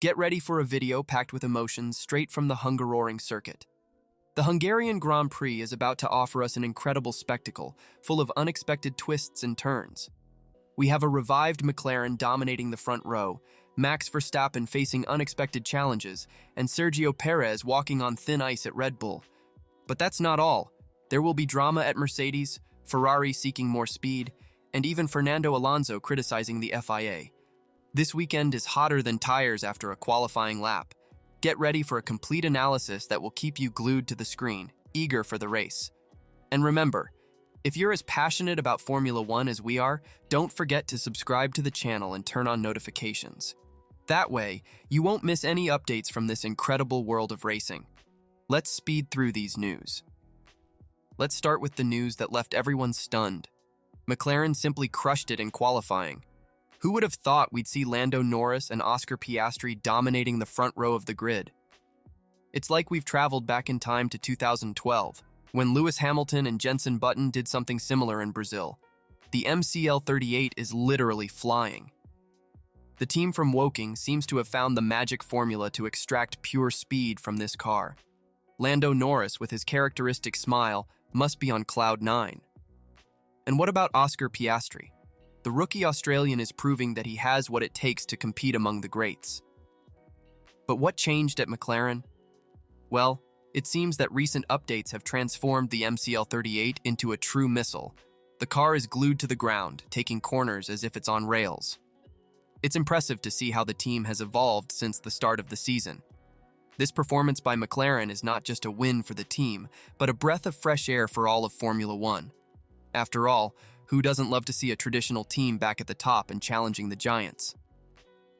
Get ready for a video packed with emotions straight from the Hungaroring circuit. The Hungarian Grand Prix is about to offer us an incredible spectacle, full of unexpected twists and turns. We have a revived McLaren dominating the front row, Max Verstappen facing unexpected challenges, and Sergio Perez walking on thin ice at Red Bull. But that's not all. There will be drama at Mercedes, Ferrari seeking more speed, and even Fernando Alonso criticizing the FIA. This weekend is hotter than tires after a qualifying lap. Get ready for a complete analysis that will keep you glued to the screen, eager for the race. And remember, if you're as passionate about Formula One as we are, don't forget to subscribe to the channel and turn on notifications. That way, you won't miss any updates from this incredible world of racing. Let's speed through these news. Let's start with the news that left everyone stunned. McLaren simply crushed it in qualifying. Who would have thought we'd see Lando Norris and Oscar Piastri dominating the front row of the grid? It's like we've traveled back in time to 2012, when Lewis Hamilton and Jenson Button did something similar in Brazil. The MCL38 is literally flying. The team from Woking seems to have found the magic formula to extract pure speed from this car. Lando Norris, with his characteristic smile, must be on cloud 9. And what about Oscar Piastri? The rookie Australian is proving that he has what it takes to compete among the greats. But what changed at McLaren? Well, it seems that recent updates have transformed the MCL38 into a true missile. The car is glued to the ground, taking corners as if it's on rails. It's impressive to see how the team has evolved since the start of the season. This performance by McLaren is not just a win for the team, but a breath of fresh air for all of Formula One. After all, who doesn't love to see a traditional team back at the top and challenging the giants?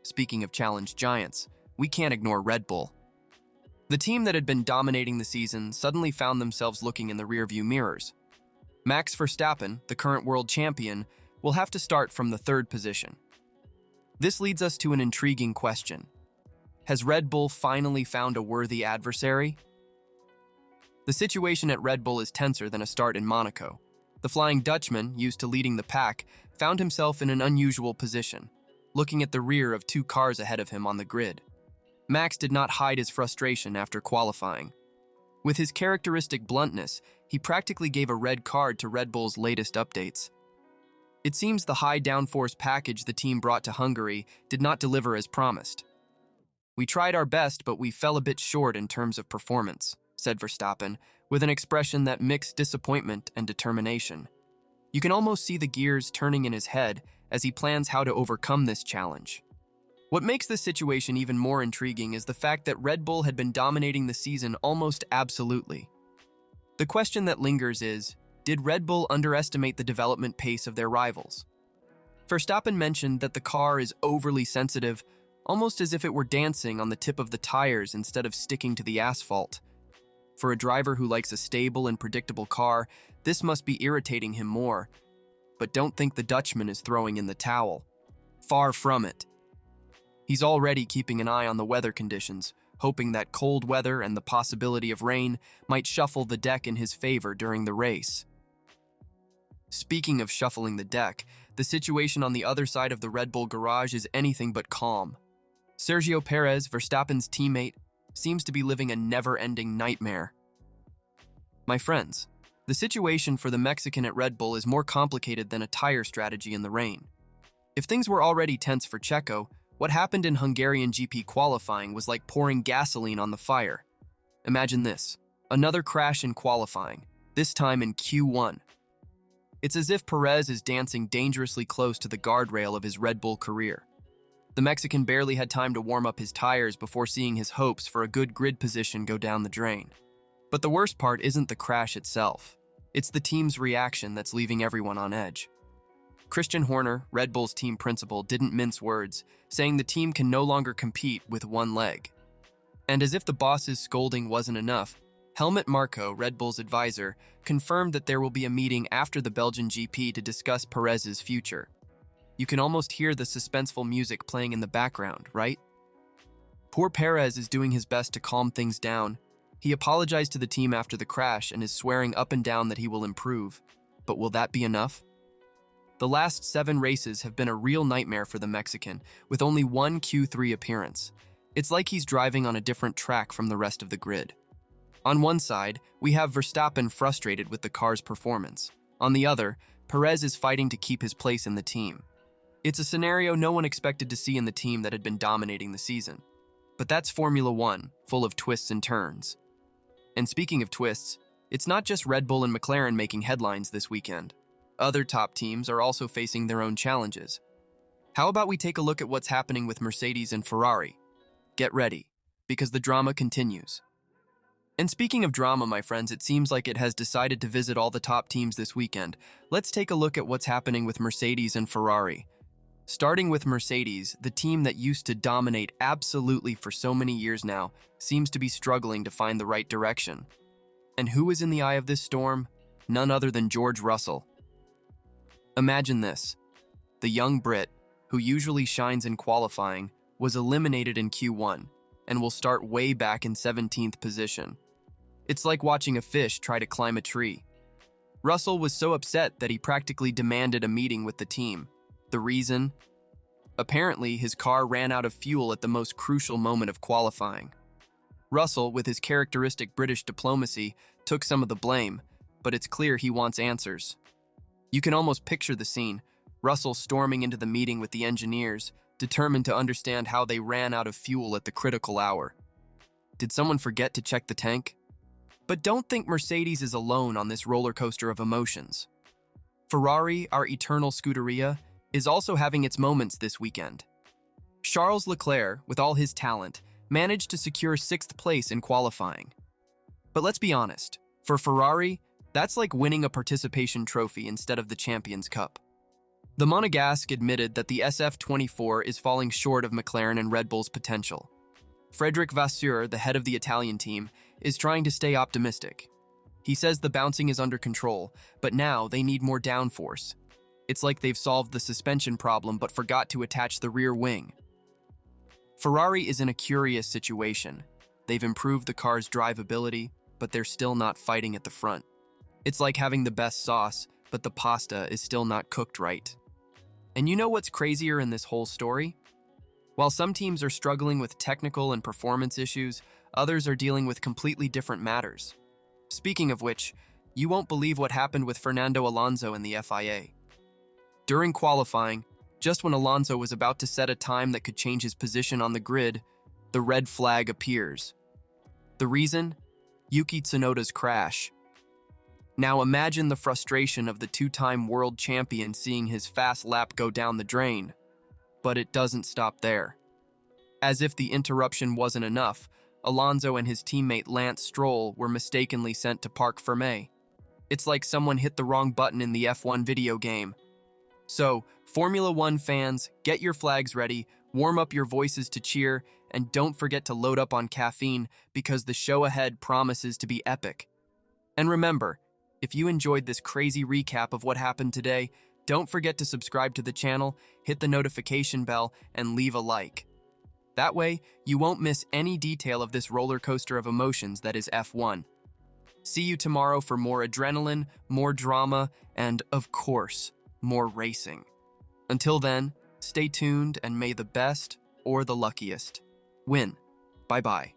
Speaking of challenged giants, we can't ignore Red Bull. The team that had been dominating the season suddenly found themselves looking in the rearview mirrors. Max Verstappen, the current world champion, will have to start from the third position. This leads us to an intriguing question. Has Red Bull finally found a worthy adversary? The situation at Red Bull is tenser than a start in Monaco. The Flying Dutchman, used to leading the pack, found himself in an unusual position, looking at the rear of 2 cars ahead of him on the grid. Max did not hide his frustration after qualifying. With his characteristic bluntness, he practically gave a red card to Red Bull's latest updates. It seems the high downforce package the team brought to Hungary did not deliver as promised. "We tried our best, but we fell a bit short in terms of performance," said Verstappen, with an expression that mixed disappointment and determination. You can almost see the gears turning in his head as he plans how to overcome this challenge. What makes this situation even more intriguing is the fact that Red Bull had been dominating the season almost absolutely. The question that lingers is, did Red Bull underestimate the development pace of their rivals? Verstappen mentioned that the car is overly sensitive, almost as if it were dancing on the tip of the tires instead of sticking to the asphalt. For a driver who likes a stable and predictable car, this must be irritating him more. But don't think the Dutchman is throwing in the towel. Far from it. He's already keeping an eye on the weather conditions, hoping that cold weather and the possibility of rain might shuffle the deck in his favor during the race. Speaking of shuffling the deck, the situation on the other side of the Red Bull garage is anything but calm. Sergio Perez, Verstappen's teammate, seems to be living a never-ending nightmare. My friends, the situation for the Mexican at Red Bull is more complicated than a tire strategy in the rain. If things were already tense for Checo, what happened in Hungarian GP qualifying was like pouring gasoline on the fire. Imagine this, another crash in qualifying, this time in Q1. It's as if Perez is dancing dangerously close to the guardrail of his Red Bull career. The Mexican barely had time to warm up his tires before seeing his hopes for a good grid position go down the drain. But the worst part isn't the crash itself. It's the team's reaction that's leaving everyone on edge. Christian Horner, Red Bull's team principal, didn't mince words, saying the team can no longer compete with one leg. And as if the boss's scolding wasn't enough, Helmut Marko, Red Bull's advisor, confirmed that there will be a meeting after the Belgian GP to discuss Perez's future. You can almost hear the suspenseful music playing in the background, right? Poor Perez is doing his best to calm things down. He apologized to the team after the crash and is swearing up and down that he will improve. But will that be enough? The last 7 races have been a real nightmare for the Mexican, with only one Q3 appearance. It's like he's driving on a different track from the rest of the grid. On one side, we have Verstappen frustrated with the car's performance. On the other, Perez is fighting to keep his place in the team. It's a scenario no one expected to see in the team that had been dominating the season. But that's Formula One, full of twists and turns. And speaking of twists, it's not just Red Bull and McLaren making headlines this weekend. Other top teams are also facing their own challenges. How about we take a look at what's happening with Mercedes and Ferrari? Get ready, because the drama continues. And speaking of drama, my friends, it seems like it has decided to visit all the top teams this weekend. Let's take a look at what's happening with Mercedes and Ferrari. Starting with Mercedes, the team that used to dominate absolutely for so many years now seems to be struggling to find the right direction. And who is in the eye of this storm? None other than George Russell. Imagine this. The young Brit, who usually shines in qualifying, was eliminated in Q1 and will start way back in 17th position. It's like watching a fish try to climb a tree. Russell was so upset that he practically demanded a meeting with the team. The reason? Apparently, his car ran out of fuel at the most crucial moment of qualifying. Russell, with his characteristic British diplomacy, took some of the blame, but it's clear he wants answers. You can almost picture the scene, Russell storming into the meeting with the engineers, determined to understand how they ran out of fuel at the critical hour. Did someone forget to check the tank? But don't think Mercedes is alone on this roller coaster of emotions. Ferrari, our eternal Scuderia, is also having its moments this weekend. Charles Leclerc, with all his talent, managed to secure 6th place in qualifying. But let's be honest, for Ferrari, that's like winning a participation trophy instead of the Champions Cup. The Monegasque admitted that the SF24 is falling short of McLaren and Red Bull's potential. Frédéric Vasseur, the head of the Italian team, is trying to stay optimistic. He says the bouncing is under control, but now they need more downforce. It's like they've solved the suspension problem but forgot to attach the rear wing. Ferrari is in a curious situation. They've improved the car's drivability, but they're still not fighting at the front. It's like having the best sauce, but the pasta is still not cooked right. And you know what's crazier in this whole story? While some teams are struggling with technical and performance issues, others are dealing with completely different matters. Speaking of which, you won't believe what happened with Fernando Alonso and the FIA. During qualifying, just when Alonso was about to set a time that could change his position on the grid, the red flag appears. The reason? Yuki Tsunoda's crash. Now imagine the frustration of the two-time world champion seeing his fast lap go down the drain. But it doesn't stop there. As if the interruption wasn't enough, Alonso and his teammate Lance Stroll were mistakenly sent to Parc Fermé. It's like someone hit the wrong button in the F1 video game. So, Formula One fans, get your flags ready, warm up your voices to cheer, and don't forget to load up on caffeine because the show ahead promises to be epic. And remember, if you enjoyed this crazy recap of what happened today, don't forget to subscribe to the channel, hit the notification bell, and leave a like. That way, you won't miss any detail of this roller coaster of emotions that is F1. See you tomorrow for more adrenaline, more drama, and, of course, more racing. Until then, stay tuned and may the best, or the luckiest, win. Bye-bye.